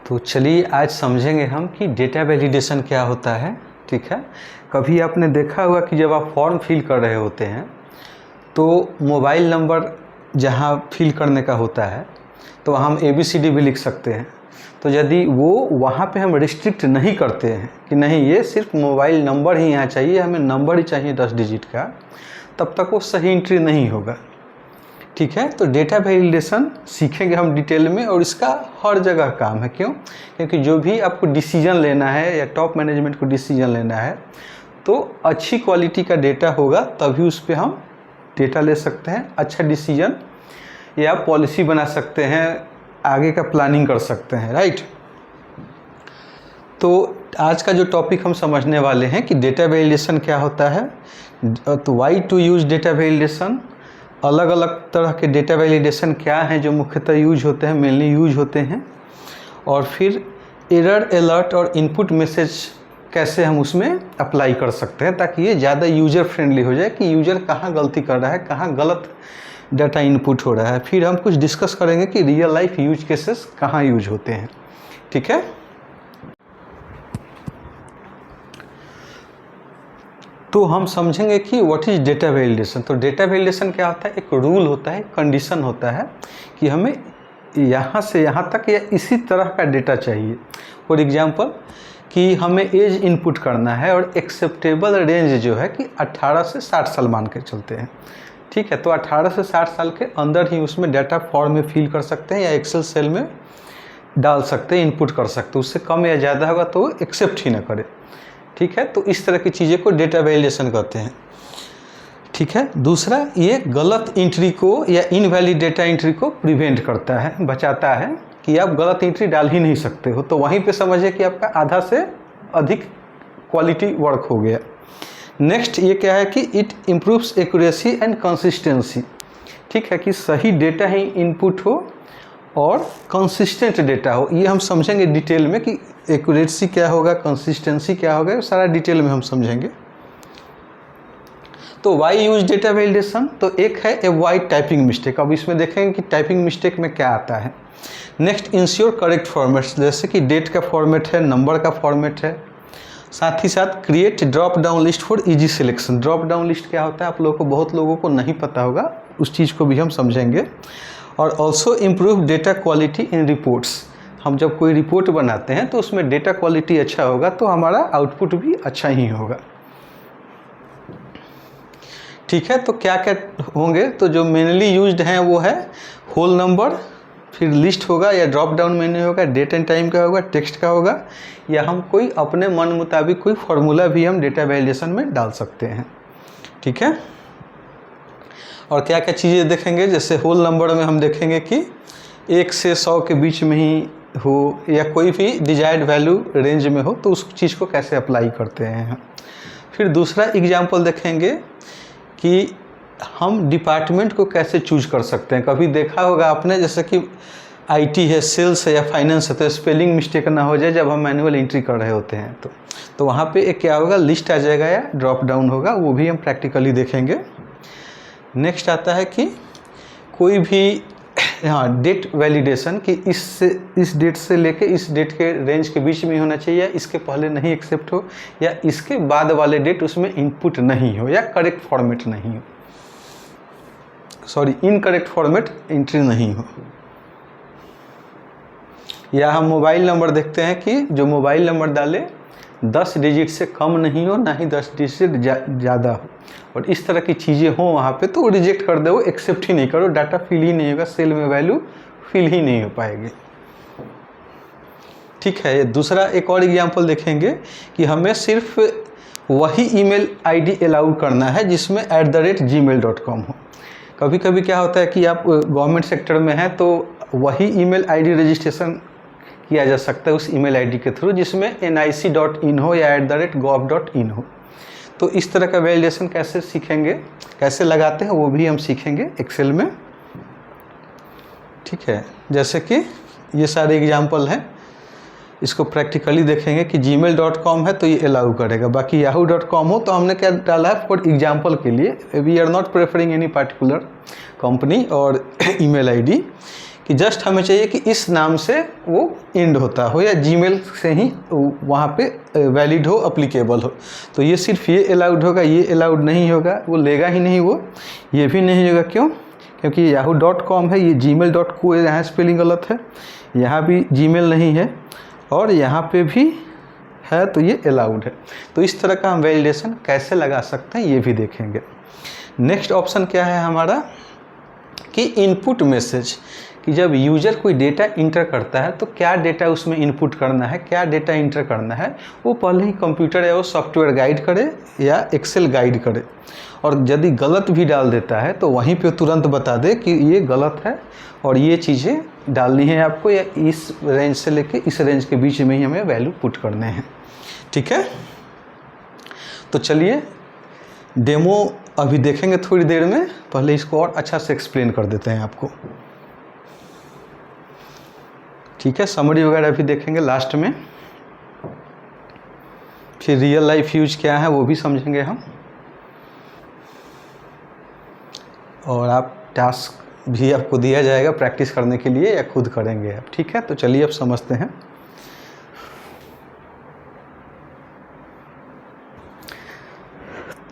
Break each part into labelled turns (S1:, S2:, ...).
S1: तो चलिए आज समझेंगे हम कि डेटा वैलिडेशन क्या होता है। ठीक है, कभी आपने देखा होगा कि जब आप फॉर्म फिल कर रहे होते हैं तो मोबाइल नंबर जहां फिल करने का होता है तो हम ABCD भी लिख सकते हैं। तो यदि वो वहाँ पे हम रिस्ट्रिक्ट नहीं करते हैं कि नहीं ये सिर्फ मोबाइल नंबर ही यहाँ चाहिए, हमें नंबर ही चाहिए 10 डिजिट का, तब तक वो सही एंट्री नहीं होगा। ठीक है, तो डेटा वैलिडेशन सीखेंगे हम डिटेल में और इसका हर जगह काम है। क्यों? क्योंकि जो भी आपको डिसीजन लेना है या टॉप मैनेजमेंट को डिसीजन लेना है तो अच्छी क्वालिटी का डेटा होगा तभी उस पर हम डेटा ले सकते हैं, अच्छा डिसीजन या पॉलिसी बना सकते हैं, आगे का प्लानिंग कर सकते हैं। राइट। तो आज का जो टॉपिक हम समझने वाले हैं कि डेटा वैलिडेशन क्या होता है, तो why to use data validation, अलग अलग तरह के डेटा वैलिडेशन क्या हैं जो मुख्यतः यूज होते हैं, मेनली यूज होते हैं, और फिर एरर अलर्ट और इनपुट मैसेज कैसे हम उसमें अप्लाई कर सकते हैं ताकि ये ज़्यादा यूज़र फ्रेंडली हो जाए कि यूज़र कहाँ गलती कर रहा है, कहाँ गलत डाटा इनपुट हो रहा है। फिर हम कुछ डिस्कस करेंगे कि रियल लाइफ यूज केसेस कहाँ यूज होते हैं। ठीक है, तो हम समझेंगे कि व्हाट इज़ डेटा वैलिडेशन। तो डेटा वैलिडेशन क्या होता है, एक रूल होता है, कंडीशन होता है कि हमें यहाँ से यहाँ तक या इसी तरह का डेटा चाहिए। फॉर एग्जांपल कि हमें एज इनपुट करना है और एक्सेप्टेबल रेंज जो है कि 18 से 60 साल मान के चलते हैं। ठीक है, तो 18 से 60 साल के अंदर ही उसमें डाटा फॉर्म में फिल कर सकते हैं या एक्सेल सेल में डाल सकते हैं, इनपुट कर सकते हैं। उससे कम या ज़्यादा होगा तो वो एक्सेप्ट ही ना करे। ठीक है, तो इस तरह की चीज़ें को डेटा वैलिडेशन कहते हैं। ठीक है, दूसरा ये गलत एंट्री को या इनवैलिड डेटा एंट्री को प्रिवेंट करता है, बचाता है कि आप गलत एंट्री डाल ही नहीं सकते हो। तो वहीं पे समझिए कि आपका आधा से अधिक क्वालिटी वर्क हो गया। नेक्स्ट ये क्या है कि it improves accuracy and consistency. ठीक है, कि सही डेटा ही इनपुट हो और कंसिस्टेंट डेटा हो। ये हम समझेंगे डिटेल में कि एक्यूरेसी क्या होगा, कंसिस्टेंसी क्या होगा, सारा डिटेल में हम समझेंगे। तो वाई यूज डेटा वैलिडेशन, तो एक है अवॉइड टाइपिंग मिस्टेक। अब इसमें देखेंगे कि टाइपिंग मिस्टेक में क्या आता है। नेक्स्ट इंश्योर करेक्ट फॉर्मेट्स, जैसे कि डेट का फॉर्मेट है, नंबर का फॉर्मेट है। साथ ही साथ create drop down list for easy selection. Drop down list क्या होता है आप लोगों को, बहुत लोगों को नहीं पता होगा, उस चीज़ को भी हम समझेंगे। और also improve data quality in reports. हम जब कोई रिपोर्ट बनाते हैं तो उसमें डेटा क्वालिटी अच्छा होगा तो हमारा आउटपुट भी अच्छा ही होगा। ठीक है, तो क्या क्या होंगे, तो जो मेनली यूज्ड हैं वो है होल नंबर, फिर लिस्ट होगा या ड्रॉप डाउन मेन्यू होगा, डेट एंड टाइम का होगा, टेक्स्ट का होगा, या हम कोई अपने मन मुताबिक कोई फार्मूला भी हम डेटा वैलिडेशन में डाल सकते हैं। ठीक है, और क्या क्या चीज़ें देखेंगे, जैसे होल नंबर में हम देखेंगे कि 1 से 100 के बीच में ही हो या कोई भी डिजायर्ड वैल्यू रेंज में हो, तो उस चीज़ को कैसे अप्लाई करते हैं। फिर दूसरा एग्जांपल देखेंगे कि हम डिपार्टमेंट को कैसे चूज कर सकते हैं। कभी देखा होगा आपने, जैसे कि IT है, सेल्स है या फाइनेंस है, तो स्पेलिंग मिस्टेक ना हो जाए जब हम मैनुअल एंट्री कर रहे होते हैं तो वहाँ पे एक क्या होगा, लिस्ट आ जाएगा या ड्रॉप डाउन होगा, वो भी हम प्रैक्टिकली देखेंगे। नेक्स्ट आता है कि कोई भी डेट वैलिडेशन कि इस डेट से लेके इस डेट के रेंज के बीच में होना चाहिए, या इसके पहले नहीं एक्सेप्ट हो, या इसके बाद वाले डेट उसमें इनपुट नहीं हो, या करेक्ट फॉर्मेट नहीं हो, सॉरी इनकरेक्ट फॉर्मेट एंट्री नहीं हो। या हम मोबाइल नंबर देखते हैं कि जो मोबाइल नंबर डाले 10 डिजिट से कम नहीं हो, ना ही 10 डिजिट से ज़्यादा हो, और इस तरह की चीज़ें हो वहाँ पे तो वो रिजेक्ट कर दे, वो एक्सेप्ट ही नहीं करो, डाटा फिल ही नहीं होगा, सेल में वैल्यू फिल ही नहीं हो पाएगी। ठीक है, दूसरा एक और एग्जांपल देखेंगे कि हमें सिर्फ वही ईमेल आईडी अलाउ करना है जिसमें @gmail.com हो। कभी कभी क्या होता है कि आप गवर्नमेंट सेक्टर में हैं तो वही ईमेल आईडी रजिस्ट्रेशन किया जा सकता है उस ईमेल आईडी के थ्रू जिसमें nic.in हो या @gov.in हो। तो इस तरह का वैलिडेशन कैसे सीखेंगे, कैसे लगाते हैं, वो भी हम सीखेंगे एक्सेल में। ठीक है, जैसे कि ये सारे एग्जांपल हैं इसको प्रैक्टिकली देखेंगे कि gmail.com है तो ये अलाउ करेगा, बाकी yahoo.com हो तो हमने क्या डाला है फॉर एग्जाम्पल के लिए, we are not preferring any particular company और ईमेल आईडी, कि जस्ट हमें चाहिए कि इस नाम से वो एंड होता हो या जीमेल से ही वहाँ पे वैलिड हो, अप्लीकेबल हो। तो ये सिर्फ ये अलाउड होगा, ये अलाउड नहीं होगा, वो लेगा ही नहीं वो, ये भी नहीं होगा। क्यों? क्योंकि yahoo.com है, ये gmail.co यहाँ स्पेलिंग गलत है, यहाँ भी जीमेल नहीं है और यहाँ पे भी है तो ये अलाउड है। तो इस तरह का हम वैलिडेशन कैसे लगा सकते हैं ये भी देखेंगे। नेक्स्ट ऑप्शन क्या है हमारा कि इनपुट मैसेज, कि जब यूज़र कोई डेटा इंटर करता है तो क्या डेटा उसमें इनपुट करना है, क्या डेटा इंटर करना है, वो पहले ही कंप्यूटर या वो सॉफ्टवेयर गाइड करे या एक्सेल गाइड करे, और यदि गलत भी डाल देता है तो वहीं पे तुरंत बता दे कि ये गलत है और ये चीज़ें डालनी है आपको, या इस रेंज से लेके इस रेंज के बीच में ही हमें वैल्यू पुट करने हैं। ठीक है, तो चलिए डेमो अभी देखेंगे थोड़ी देर में, पहले इसको और अच्छा से एक्सप्लेन कर देते हैं आपको। ठीक है, समरी वगैरह भी देखेंगे लास्ट में, फिर रियल लाइफ यूज क्या है वो भी समझेंगे हम, और आप टास्क भी आपको दिया जाएगा प्रैक्टिस करने के लिए या खुद करेंगे आप। ठीक है, तो चलिए अब समझते हैं।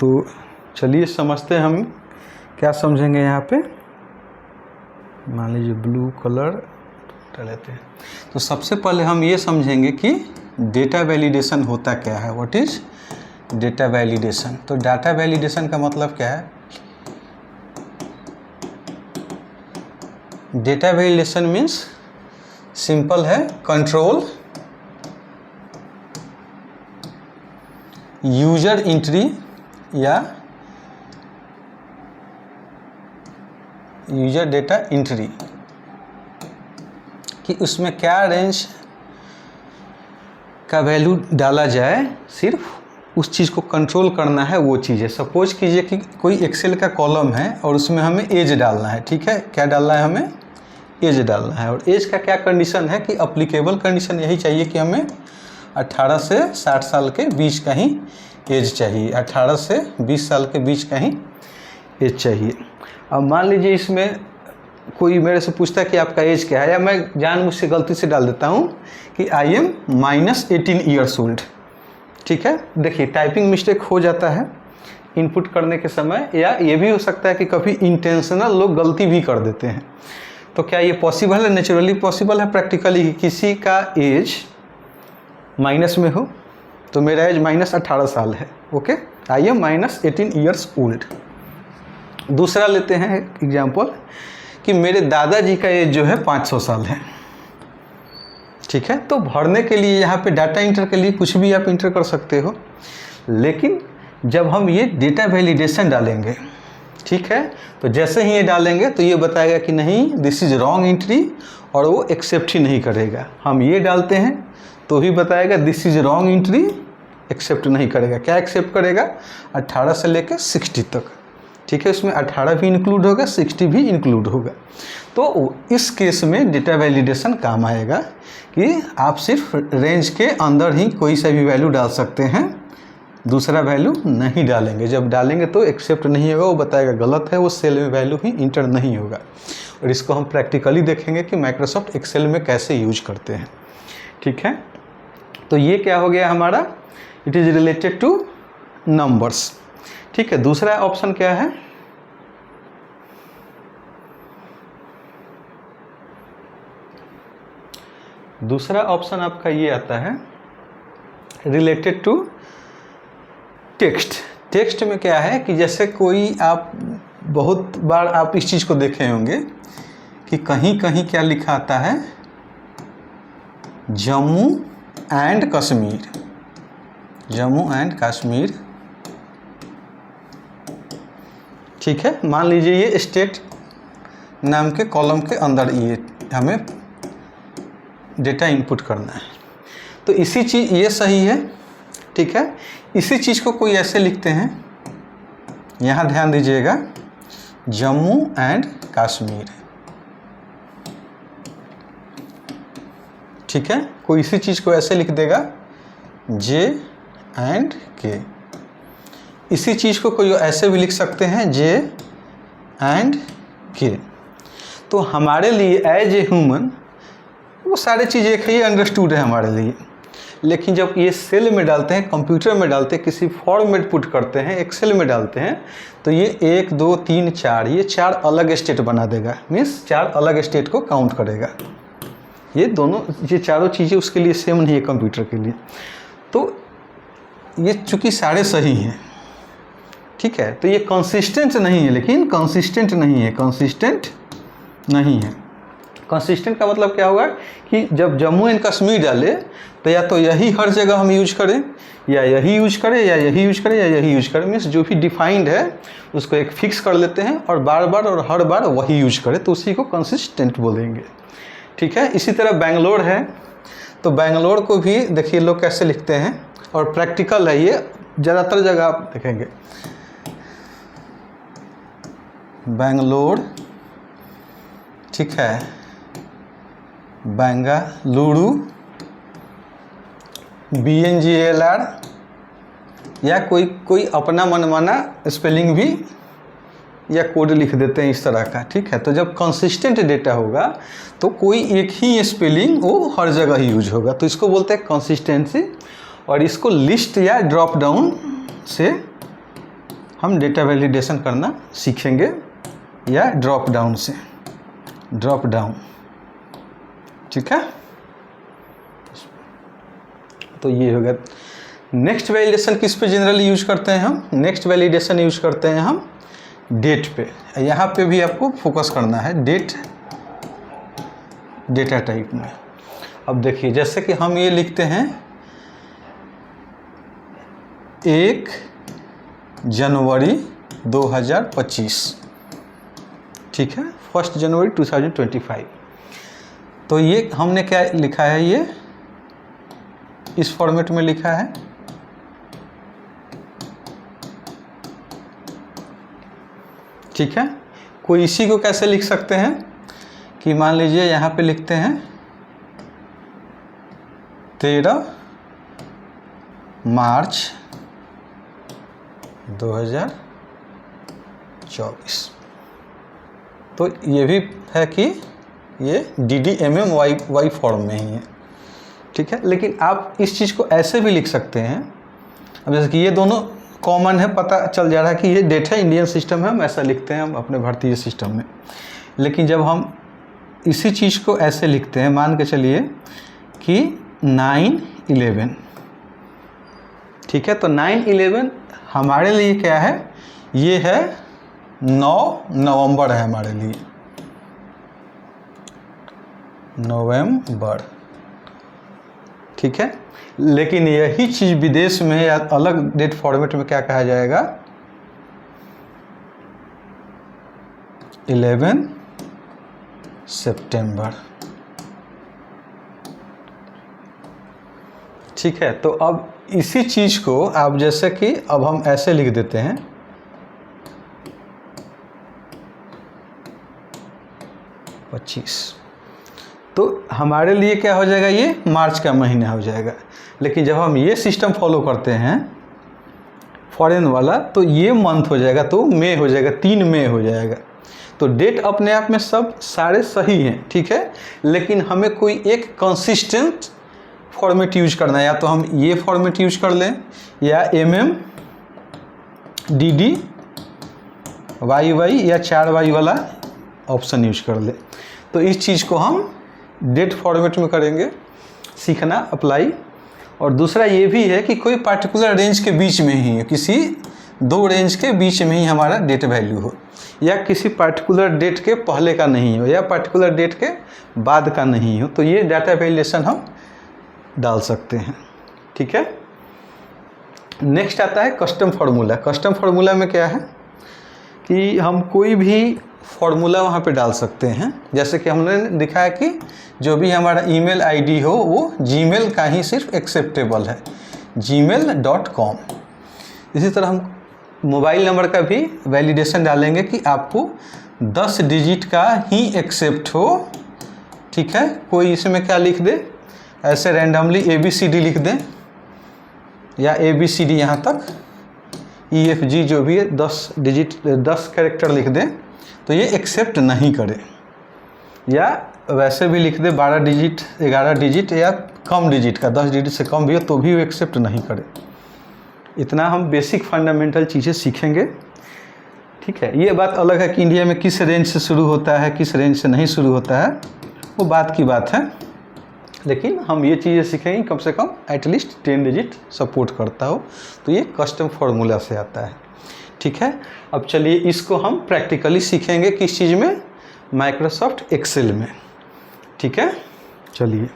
S1: तो चलिए समझते हैं हम क्या समझेंगे यहाँ पे। मान लीजिए ब्लू कलर लेते हैं। तो सबसे पहले हम ये समझेंगे कि डेटा वैलिडेशन होता क्या है, व्हाट इज डेटा वैलिडेशन। तो डाटा वैलिडेशन का मतलब क्या है? डेटा वैलिडेशन मीन्स सिंपल है, कंट्रोल यूजर एंट्री या यूजर डेटा एंट्री, कि उसमें क्या रेंज का वैल्यू डाला जाए, सिर्फ उस चीज़ को कंट्रोल करना है वो चीज़ है। सपोज कीजिए कि कोई एक्सेल का कॉलम है और उसमें हमें एज डालना है। ठीक है, क्या डालना है? हमें एज डालना है। और एज का क्या कंडीशन है कि अप्लीकेबल कंडीशन यही चाहिए कि हमें 18 से 60 साल के बीच का ही एज चाहिए, 18 से 20 साल के बीच का ही एज चाहिए। अब मान लीजिए इसमें कोई मेरे से पूछता है कि आपका एज क्या है, या मैं जानबूझ से गलती से डाल देता हूँ कि आई एम -18 ईयर्स ओल्ड। ठीक है, देखिए टाइपिंग मिस्टेक हो जाता है इनपुट करने के समय, या ये भी हो सकता है कि कभी इंटेंशनल लोग गलती भी कर देते हैं। तो क्या ये पॉसिबल है? नेचुरली पॉसिबल है प्रैक्टिकली कि किसी का एज माइनस में हो। तो मेरा एज -18 साल है, okay, I am -18 years old. दूसरा लेते हैं एग्जाम्पल कि मेरे दादाजी का एज जो है 500 साल है। ठीक है, तो भरने के लिए यहाँ पे डाटा इंटर के लिए कुछ भी आप इंटर कर सकते हो, लेकिन जब हम ये डेटा वैलिडेशन डालेंगे, ठीक है, तो जैसे ही ये डालेंगे तो ये बताएगा कि नहीं दिस इज़ रॉन्ग एंट्री, और वो एक्सेप्ट ही नहीं करेगा। हम ये डालते हैं तो ही बताएगा this is wrong entry, accept नहीं करेगा। क्या एक्सेप्ट करेगा? 18 से लेकर 60 तक। ठीक है, उसमें 18 भी इंक्लूड होगा, 60 भी इंक्लूड होगा। तो इस केस में डेटा वैलिडेशन काम आएगा कि आप सिर्फ रेंज के अंदर ही कोई सा भी वैल्यू डाल सकते हैं, दूसरा वैल्यू नहीं डालेंगे। जब डालेंगे तो एक्सेप्ट नहीं होगा, वो बताएगा गलत है, वो सेल में वैल्यू ही इंटर नहीं होगा। और इसको हम प्रैक्टिकली देखेंगे कि माइक्रोसॉफ्ट एक्सेल में कैसे यूज करते हैं। ठीक है, तो ये क्या हो गया हमारा, it is related two numbers. ठीक है, दूसरा ऑप्शन क्या है? दूसरा ऑप्शन आपका ये आता है रिलेटेड टू टेक्स्ट। टेक्स्ट में क्या है कि जैसे कोई आप बहुत बार आप इस चीज़ को देखे होंगे कि कहीं कहीं क्या लिखा आता है, जम्मू एंड कश्मीर, जम्मू एंड कश्मीर। ठीक है, मान लीजिए ये स्टेट नाम के कॉलम के अंदर ये हमें डेटा इनपुट करना है। तो इसी चीज़ ये सही है। ठीक है, इसी चीज़ को कोई ऐसे लिखते हैं, यहाँ ध्यान दीजिएगा, जम्मू एंड कश्मीर। ठीक है, कोई इसी चीज़ को ऐसे लिख देगा जे एंड के। इसी चीज़ को कोई ऐसे भी लिख सकते हैं जे एंड के। तो हमारे लिए एज ए ह्यूमन वो सारी चीज़ एक ही अंडरस्टूड है हमारे लिए, लेकिन जब ये सेल में डालते हैं, कंप्यूटर में डालते हैं, किसी फॉर्म में पुट करते हैं, एक्सेल में डालते हैं, तो ये 1 2 3 4 ये 4 अलग स्टेट बना देगा, मीन्स 4 अलग स्टेट को काउंट करेगा। ये दोनों, ये चारों चीज़ें उसके लिए सेम नहीं है कंप्यूटर के लिए। तो ये चूँकि सारे सही हैं, ठीक है, तो ये कंसिस्टेंट नहीं है, लेकिन कंसिस्टेंट नहीं है, कंसिस्टेंट नहीं है। कंसिस्टेंट का मतलब क्या होगा कि जब जम्मू एंड कश्मीर डाले तो या तो यही हर जगह हम यूज करें, या यही यूज करें, या यही यूज करें, या यही यूज करें, मीन्स जो भी डिफाइंड है उसको एक फिक्स कर लेते हैं और बार बार और हर बार वही यूज करें, तो उसी को कंसिस्टेंट बोलेंगे। ठीक है, इसी तरह बेंगलोर है, तो बेंगलोर को भी देखिए लोग कैसे लिखते हैं, और प्रैक्टिकल है ये, ज़्यादातर जगह आप देखेंगे बेंगलोर, ठीक है, बेंगलुरु, BNGLR, या कोई अपना मनमाना स्पेलिंग भी या कोड लिख देते हैं इस तरह का। ठीक है, तो जब कंसिस्टेंट डेटा होगा तो कोई एक ही स्पेलिंग वो हर जगह ही यूज होगा, तो इसको बोलते हैं कंसिस्टेंसी। और इसको लिस्ट या ड्रॉप डाउन से हम डेटा वैलिडेशन करना सीखेंगे, या ड्रॉप डाउन से, ड्रॉप डाउन। ठीक है, तो ये होगा। नेक्स्ट वैलिडेशन किस पे जनरली यूज करते हैं हम? नेक्स्ट वैलिडेशन यूज करते हैं हम डेट पे। यहाँ पे भी आपको फोकस करना है, डेट डेटा टाइप में। अब देखिए, जैसे कि हम ये लिखते हैं 1 जनवरी 2025, ठीक है, 1 जनवरी 2025। तो ये हमने क्या लिखा है, ये इस फॉर्मेट में लिखा है, ठीक है। कोई इसी को कैसे लिख सकते हैं कि मान लीजिए यहाँ पे लिखते हैं 13 मार्च 2024। तो ये भी है कि ये DDMMY फॉर्म में ही है, ठीक है। लेकिन आप इस चीज़ को ऐसे भी लिख सकते हैं, अब जैसे कि ये दोनों कॉमन है, पता चल जा रहा है कि ये डेटा इंडियन सिस्टम है, हम ऐसा लिखते हैं हम अपने भारतीय सिस्टम में। लेकिन जब हम इसी चीज़ को ऐसे लिखते हैं, मान के चलिए कि 9/11, ठीक है, तो 9/11 हमारे लिए क्या है, ये है 9 नवंबर है हमारे लिए, नवंबर, ठीक है। लेकिन यही चीज़ विदेश में या अलग डेट फॉर्मेट में क्या कहा जाएगा, 11 सितंबर, ठीक है। तो अब इसी चीज़ को आप जैसे कि अब हम ऐसे लिख देते हैं 25, तो हमारे लिए क्या हो जाएगा, ये मार्च का महीना हो जाएगा। लेकिन जब हम ये सिस्टम फॉलो करते हैं फॉरेन वाला, तो ये मंथ हो जाएगा, तो मई हो जाएगा, 3 मई हो जाएगा। तो डेट अपने आप में सब सारे सही हैं, ठीक है, लेकिन हमें कोई एक कंसिस्टेंट फॉर्मेट यूज करना है, या तो हम ये फॉर्मेट यूज कर लें, या DDYY या 4Y वाला ऑप्शन यूज कर लें। तो इस चीज़ को हम डेट फॉर्मेट में करेंगे, सीखना अप्लाई। और दूसरा ये भी है कि कोई पार्टिकुलर रेंज के बीच में ही है, किसी 2 रेंज के बीच में ही हमारा डेट वैल्यू हो, या किसी पार्टिकुलर डेट के पहले का नहीं हो, या पार्टिकुलर डेट के बाद का नहीं हो, तो ये डाटा वैलिडेशन हम डाल सकते हैं, ठीक है। नेक्स्ट आता है कस्टम फार्मूला। कस्टम फार्मूला में क्या है कि हम कोई भी फार्मूला वहाँ पे डाल सकते हैं, जैसे कि हमने दिखाया कि जो भी हमारा ईमेल आईडी हो वो जीमेल का ही सिर्फ एक्सेप्टेबल है, gmail.com। इसी तरह हम मोबाइल नंबर का भी वैलिडेशन डालेंगे कि आपको 10 डिजिट का ही एक्सेप्ट हो, ठीक है। कोई इसमें क्या लिख दे ऐसे रैंडमली ABCD लिख दें या ABCD यहाँ तक EFG जो भी है 10 कैरेक्टर लिख दें तो ये एक्सेप्ट नहीं करे, या वैसे भी लिख दे 12 डिजिट 11 डिजिट या कम डिजिट का 10 डिजिट से कम भी हो तो भी वो एक्सेप्ट नहीं करे। इतना हम बेसिक फंडामेंटल चीज़ें सीखेंगे, ठीक है। ये बात अलग है कि इंडिया में किस रेंज से शुरू होता है किस रेंज से नहीं शुरू होता है, वो बात की बात है, लेकिन हम ये चीज़ें सीखेंगे कम से कम एटलीस्ट 10 डिजिट सपोर्ट करता हो, तो ये कस्टम फार्मूला से आता है, ठीक है। अब चलिए इसको हम प्रैक्टिकली सीखेंगे किस चीज़ में, माइक्रोसॉफ्ट एक्सेल में, ठीक है। चलिए